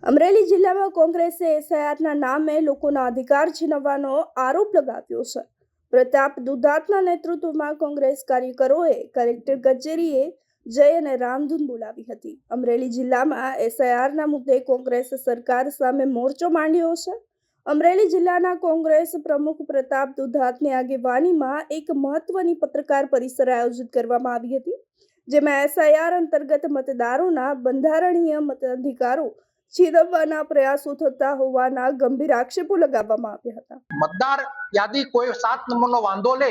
અમરેલી જિલ્લામાં કોંગ્રેસે એસઆઈઆરના નામે લોકોના અધિકાર છીનવવાનો આરોપ લગાવ્યો છે. પ્રતાપ દુધાતના નેતૃત્વમાં કોંગ્રેસ કાર્યકરોએ કલેક્ટર કચેરીએ જઈ અને રામધૂન બોલાવી હતી. અમરેલી જિલ્લામાં એસઆઈઆરના મુદ્દે કોંગ્રેસ સરકાર સામે મોરચો માંડ્યો છે. અમરેલી જિલ્લાના કોંગ્રેસ પ્રમુખ પ્રતાપ દુધાતની આગેવાનીમાં એક મહત્વની પત્રકાર પરિષદ આયોજિત કરવામાં આવી હતી, જેમાં એસઆઈઆર અંતર્ગત મતદારોના બંધારણીય મતાધિકારો છીનવવાના પ્રયાસો થતા હોવાના ગંભીર આક્ષેપો લગાવવામાં આવ્યા હતા. મતદાર યાદી કોઈ 7 નંબરનો વાંધો લે,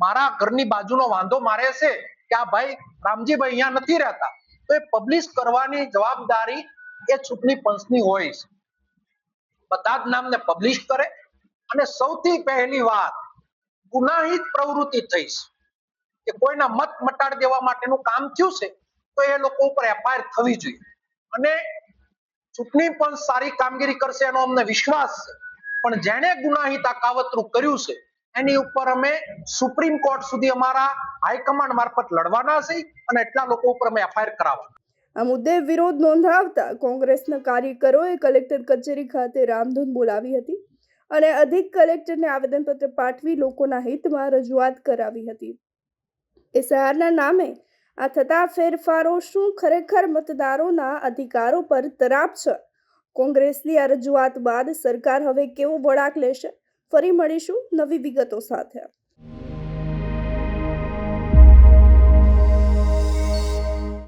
મારા ઘરની બાજુનો વાંધો મારે છે કે આ ભાઈ રામજીભાઈ અહીંયા નથી રહેતા, તો એ પબ્લિશ કરવાની જવાબદારી એ ચૂંટણી પંચની હોય છે. બધા જ નામને પબ્લિશ કરે અને સૌથી પહેલી વાત ગુનાહિત પ્રવૃત્તિ થઈ છે કે કોઈના મત મટાડી દેવા માટેનું કામ થયું છે, તો એ લોકો ઉપર એફઆઈઆર થવી જોઈએ અને ચૂંટણી પણ સારી કામગીરી કરશે એનો અમને વિશ્વાસ છે. પણ જેણે ગુનાહિત આ કાવતરું કર્યું છે એની ઉપર અમે સુપ્રીમ કોર્ટ સુધી અમારા હાઈકમાન્ડ મારફત લડવાના છે અને એટલા લોકો ઉપર અમે એફઆઈઆર કરાવવાના. આ મુદ્દે વિરોધ નોંધાવતા કોંગ્રેસના કાર્યકરોએ કલેક્ટર કચેરી ખાતે રામધૂન બોલાવી હતી અને અધિક કલેક્ટરને આવેદનપત્ર પાઠવી લોકોના હિતમાં રજૂઆત કરાવી હતી. એસઆઈઆરના નામે આ થતા ફેરફારો શું ખરેખર મતદારોના અધિકારો પર તરાપ છે? કોંગ્રેસની આ રજૂઆત બાદ સરકાર હવે કેવો વળાંક લેશે? ફરી મળીશું નવી વિગતો સાથે.